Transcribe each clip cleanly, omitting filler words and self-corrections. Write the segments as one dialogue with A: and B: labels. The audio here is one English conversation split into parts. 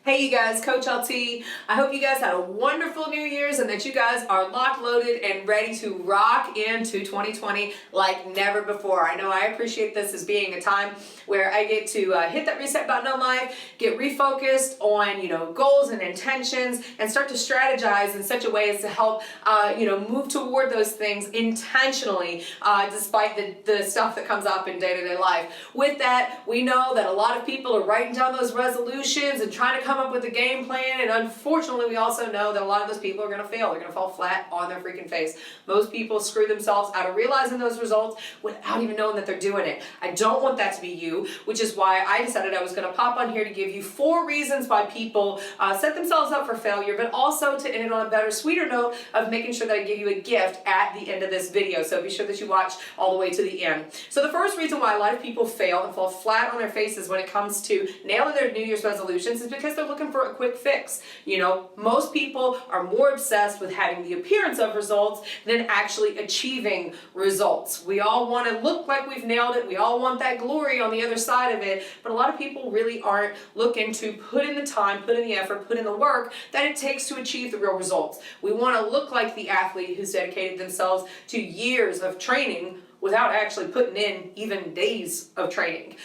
A: Hey you guys, Coach LT. I hope you guys had a wonderful New Year's and that you guys are locked, loaded, and ready to rock into 2020 like never before. I know I appreciate this as being a time where I get to hit that reset button on life, get refocused on goals and intentions, and start to strategize in such a way as to help move toward those things intentionally, despite the stuff that comes up in day-to-day life. With that, we know that a lot of people are writing down those resolutions and trying to come up with a game plan, and unfortunately we also know that a lot of those people are going to fail. They're going to fall flat on their freaking face. Most people screw themselves out of realizing those results without even knowing that they're doing it. I don't want that to be you, which is why I decided I was going to pop on here to give you 4 reasons why people set themselves up for failure, but also to end it on a better, sweeter note of making sure that I give you a gift at the end of this video. So be sure that you watch all the way to the end. So the first reason why a lot of people fail and fall flat on their faces when it comes to nailing their New Year's resolutions is because they're looking for a quick fix. Most people are more obsessed with having the appearance of results than actually achieving results. We all want to look like we've nailed it. We all want that glory on the other side of it, but a lot of people really aren't looking to put in the time, put in the effort, put in the work that it takes to achieve the real results. We want to look like the athlete who's dedicated themselves to years of training without actually putting in even days of training.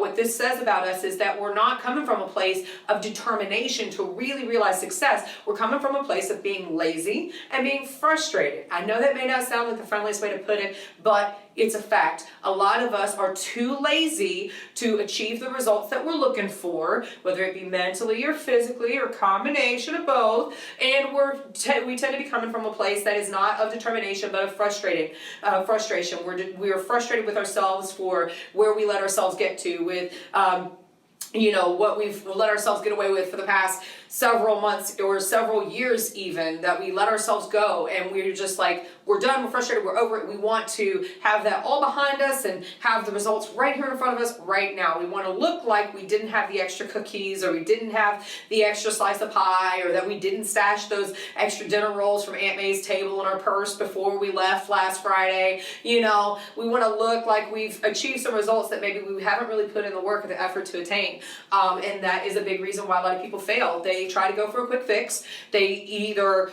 A: What this says about us is that we're not coming from a place of determination to really realize success. We're coming from a place of being lazy and being frustrated. I know that may not sound like the friendliest way to put it, but it's a fact. A lot of us are too lazy to achieve the results that we're looking for, whether it be mentally or physically or combination of both, and we tend to be coming from a place that is not of determination but of frustration. We are frustrated with ourselves for where we let ourselves get to with what we've let ourselves get away with for the past several months or several years even, that we let ourselves go and we're just like, we're done, we're frustrated, we're over it. We want to have that all behind us and have the results right here in front of us right now. We want to look like we didn't have the extra cookies, or we didn't have the extra slice of pie, or that we didn't stash those extra dinner rolls from Aunt May's table in our purse before we left last Friday. We want to look like we've achieved some results that maybe we haven't really put in the work or the effort to attain. And that is a big reason why a lot of people fail. They try to go for a quick fix. They either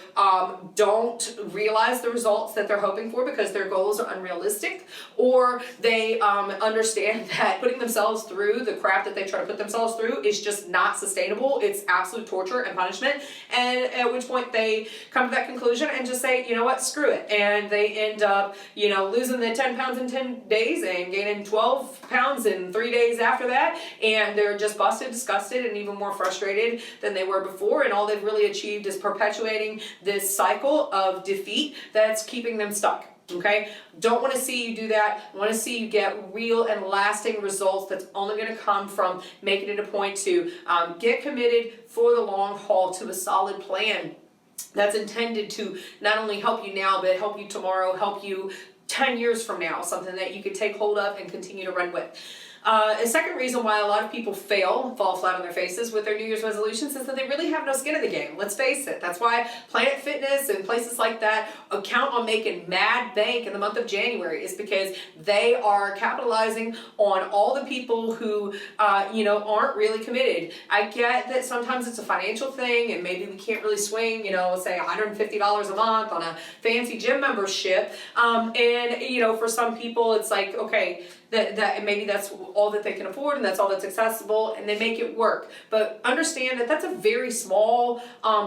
A: don't realize the results that they're hoping for because their goals are unrealistic, or they understand that putting themselves through the crap that they try to put themselves through is just not sustainable. It's absolute torture and punishment, and at which point they come to that conclusion and just say, you know what, screw it, and they end up losing the 10 pounds in 10 days and gaining 12 pounds in 3 days after that, and they're just busted, disgusted, and even more frustrated than they were before, and all they've really achieved is perpetuating this cycle of defeat that's keeping them stuck. Okay? Don't want to see you do that. I want to see you get real and lasting results that's only going to come from making it a point to get committed for the long haul to a solid plan that's intended to not only help you now, but help you tomorrow, help you 10 years from now, something that you could take hold of and continue to run with. A second reason why a lot of people fall flat on their faces with their New Year's resolutions is that they really have no skin in the game. Let's face it. That's why Planet Fitness and places like that count on making mad bank in the month of January, is because they are capitalizing on all the people who, aren't really committed. I get that sometimes it's a financial thing and maybe we can't really swing, say $150 a month on a fancy gym membership. For some people it's like, okay, that maybe that's all that they can afford and that's all that's accessible, and they make it work. But understand that that's a very small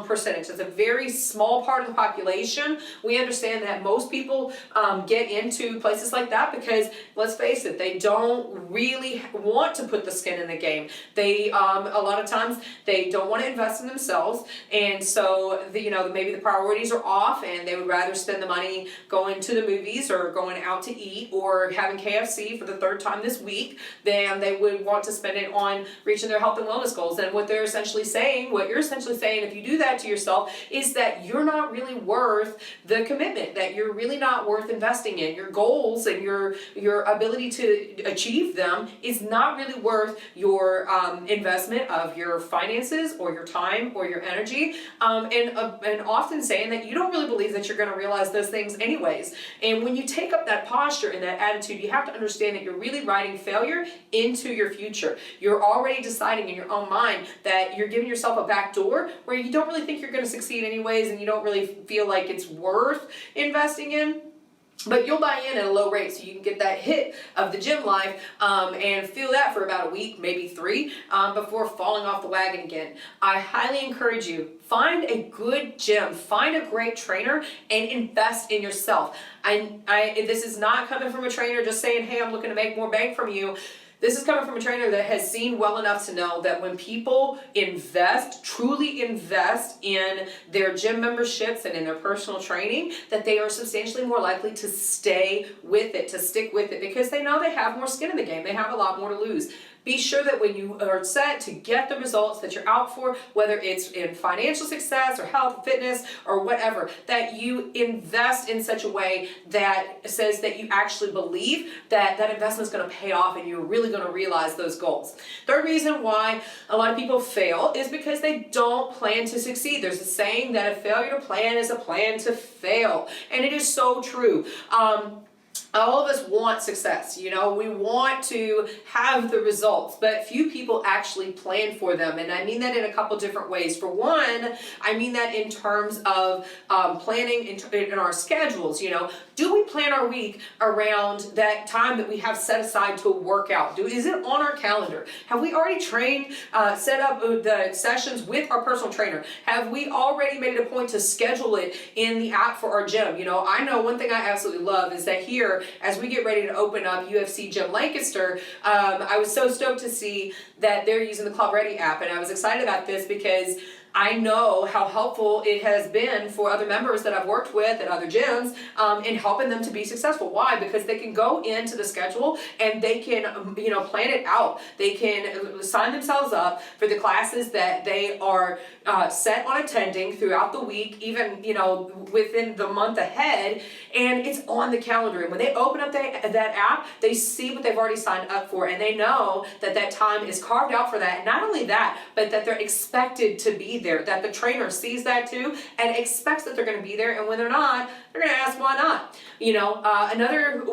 A: percentage. It's a very small part of the population. We understand that most people get into places like that because, let's face it, they don't really want to put the skin in the game. They a lot of times they don't want to invest in themselves, and so maybe the priorities are off, and they would rather spend the money going to the movies or going out to eat or having KFC for the 3rd time this week than they would want to spend it on reaching their health and wellness goals. And what you're essentially saying, if you do that to yourself, is that you're not really worth the commitment, that you're really not worth investing in. Your goals and your ability to achieve them is not really worth your investment of your finances or your time or your energy, and often saying that you don't really believe that you're going to realize those things anyways. And when you take up that posture and that attitude, you have to understand that you're really writing failure into your future. You're already deciding in your own mind that you're giving yourself a back door where you don't really think you're going to succeed anyways, and you don't really feel like it's worth investing in. But you'll buy in at a low rate so you can get that hit of the gym life and feel that for about a week, maybe 3, before falling off the wagon again. I highly encourage you, find a good gym, find a great trainer, and invest in yourself. This is not coming from a trainer just saying, hey, I'm looking to make more bang from you. This is coming from a trainer that has seen well enough to know that when people truly invest in their gym memberships and in their personal training, that they are substantially more likely to stay with it, to stick with it, because they know they have more skin in the game. They have a lot more to lose. Be sure that when you are set to get the results that you're out for, whether it's in financial success or health, fitness, or whatever, that you invest in such a way that says that you actually believe that that investment is going to pay off and you're really going to realize those goals. Third reason why a lot of people fail is because they don't plan to succeed. There's a saying that a failure to plan is a plan to fail, and it is so true. All of us want success, we want to have the results, but few people actually plan for them. And I mean that in a couple different ways. For one, I mean that in terms of planning in our schedules. Do we plan our week around that time that we have set aside to work out? Is it on our calendar? Have we already trained, set up the sessions with our personal trainer? Have we already made it a point to schedule it in the app for our gym? I know one thing I absolutely love is that here, as we get ready to open up UFC Gym Lancaster, I was so stoked to see that they're using the Club Ready app, and I was excited about this because I know how helpful it has been for other members that I've worked with at other gyms in helping them to be successful. Why? Because they can go into the schedule and they can, plan it out. They can sign themselves up for the classes that they are set on attending throughout the week, even, within the month ahead, and it's on the calendar. And when they open up that app, they see what they've already signed up for, and they know that that time is carved out for that. And not only that, but that they're expected to be there, that the trainer sees that too and expects that they're going to be there, and when they're not, they're going to ask why not. Another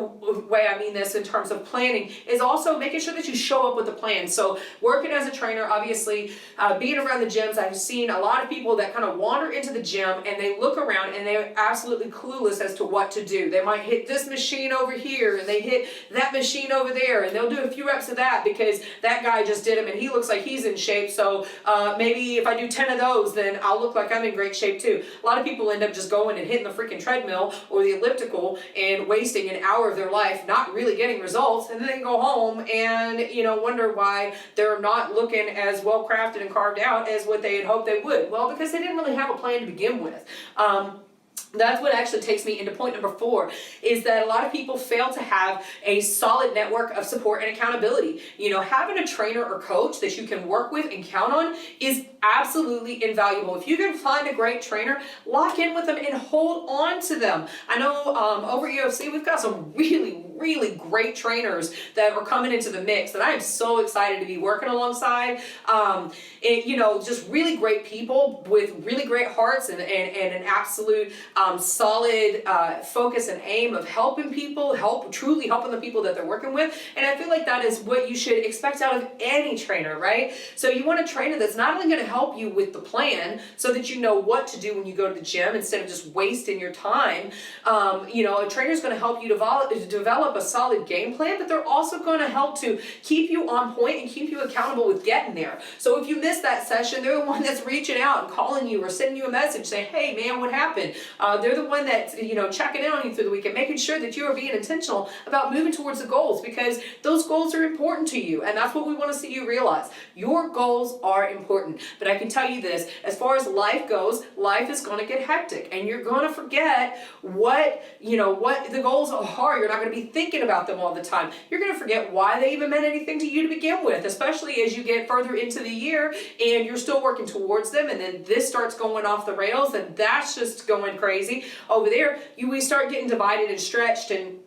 A: way I mean this in terms of planning is also making sure that you show up with a plan. So working as a trainer, obviously, being around the gyms, I've seen a lot of people that kind of wander into the gym and they look around and they're absolutely clueless as to what to do. They might hit this machine over here and they hit that machine over there, and they'll do a few reps of that because that guy just did them and he looks like he's in shape. So maybe if I do 10 of those, then I'll look like I'm in great shape too. A lot of people end up just going and hitting the freaking treadmill or the elliptical and wasting an hour of their life not really getting results, and then they go home and wonder why they're not looking as well crafted and carved out as what they had hoped they would. Well, because they didn't really have a plan to begin with. That's what actually takes me into point number 4, is that a lot of people fail to have a solid network of support and accountability. Having a trainer or coach that you can work with and count on is absolutely invaluable. If you can find a great trainer, lock in with them and hold on to them. I know over at UFC, we've got some really great trainers that are coming into the mix that I am so excited to be working alongside. Just really great people with really great hearts and an absolute solid focus and aim of helping people, truly helping the people that they're working with. And I feel like that is what you should expect out of any trainer, right? So you want a trainer that's not only going to help you with the plan so that you know what to do when you go to the gym instead of just wasting your time. A trainer is going to help you develop a solid game plan, but they're also going to help to keep you on point and keep you accountable with getting there. So if you miss that session, they're the one that's reaching out and calling you or sending you a message saying, hey man, what happened? They're the one that's checking in on you through the week and making sure that you are being intentional about moving towards the goals, because those goals are important to you, and that's what we want to see you realize. Your goals are important. But I can tell you this, as far as life goes, life is going to get hectic and you're going to forget what the goals are. You're not going to be thinking about them all the time. You're going to forget why they even meant anything to you to begin with, especially as you get further into the year and you're still working towards them, and then this starts going off the rails and that's just going crazy. Over there, we start getting divided and stretched, and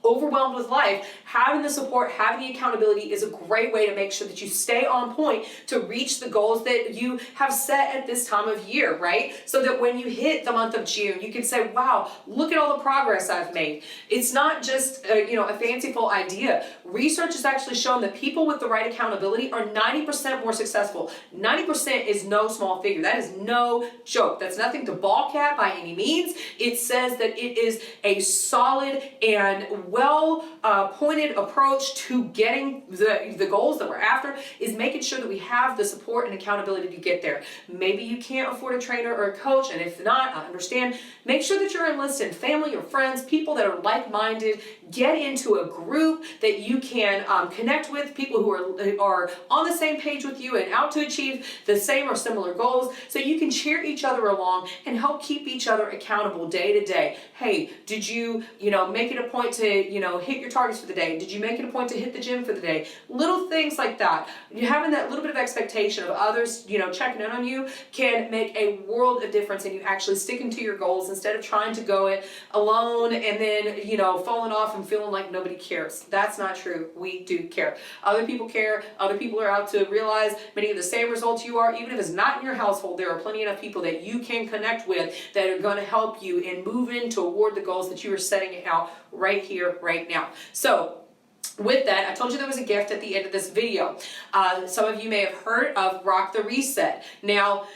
A: overwhelmed with life, having the support, having the accountability is a great way to make sure that you stay on point to reach the goals that you have set at this time of year, right? So that when you hit the month of June, you can say, wow, look at all the progress I've made. It's not just a fanciful idea. Research has actually shown that people with the right accountability are 90% more successful. 90% is no small figure. That is no joke. That's nothing to balk at by any means. It says that it is a solid and well-pointed approach to getting the goals that we're after, is making sure that we have the support and accountability to get there. Maybe you can't afford a trainer or a coach, and if not, I understand. Make sure that you're enlisting family or friends, people that are like-minded. Get into a group that you can connect with, people who are on the same page with you and out to achieve the same or similar goals, so you can cheer each other along and help keep each other accountable day to day. Hey, did you make it a point to hit your targets for the day? Did you make it a point to hit the gym for the day? Little things like that. You having that little bit of expectation of others, checking in on you can make a world of difference in you actually sticking to your goals instead of trying to go it alone and then, falling off and feeling like nobody cares. That's not true. We do care. Other people care. Other people are out to realize many of the same results you are. Even if it's not in your household, there are plenty enough people that you can connect with that are going to help you in moving toward the goals that you are setting out right here, right now. So, with that, I told you there was a gift at the end of this video. Some of you may have heard of Rock the Reset. Now,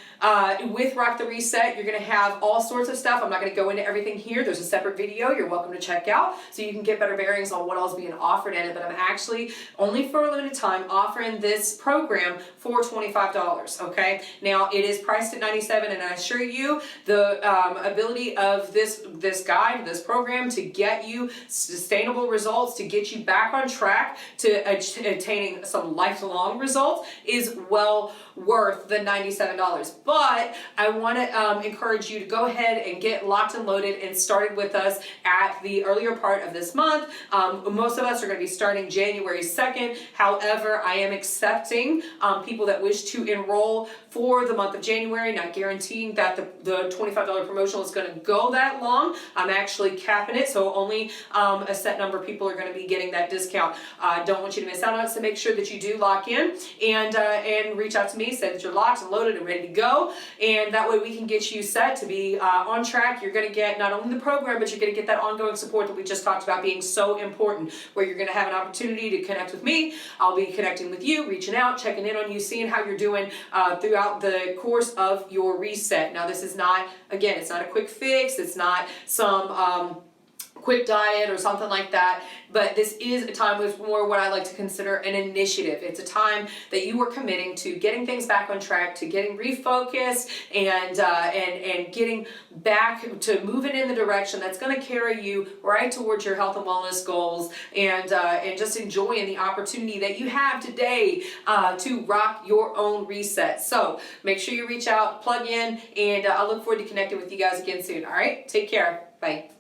A: with Rock the Reset, you're going to have all sorts of stuff. I'm not going to go into everything here. There's a separate video you're welcome to check out so you can get better bearings on what else is being offered in it. But I'm actually, only for a limited time, offering this program for $25, okay? Now, it is priced at $97, and I assure you the ability of this guide, this program, to get you sustainable results, to get you back on track to attaining some lifelong results is well worth the $97. But I want to encourage you to go ahead and get locked and loaded and started with us at the earlier part of this month. Most of us are going to be starting January 2nd. However, I am accepting people that wish to enroll for the month of January, not guaranteeing that the $25 promotional is going to go that long. I'm actually capping it, so only a set number of people are going to be getting that discount. I don't want you to miss out on it, so make sure that you do lock in and reach out to me, say that you're locked and loaded and ready to go, and that way we can get you set to be on track. You're going to get not only the program, but you're going to get that ongoing support that we just talked about being so important, where you're going to have an opportunity to connect with me. I'll be connecting with you, reaching out, checking in on you, seeing how you're doing throughout the course of your reset. Now, this is not, again, it's not a quick fix. It's not some quick diet or something like that, but this is a time with more what I like to consider an initiative. It's a time that you are committing to getting things back on track, to getting refocused and getting back to moving in the direction that's going to carry you right towards your health and wellness goals, and just enjoying the opportunity that you have today to rock your own reset. So make sure you reach out, plug in, and I look forward to connecting with you guys again soon. All right, take care. Bye.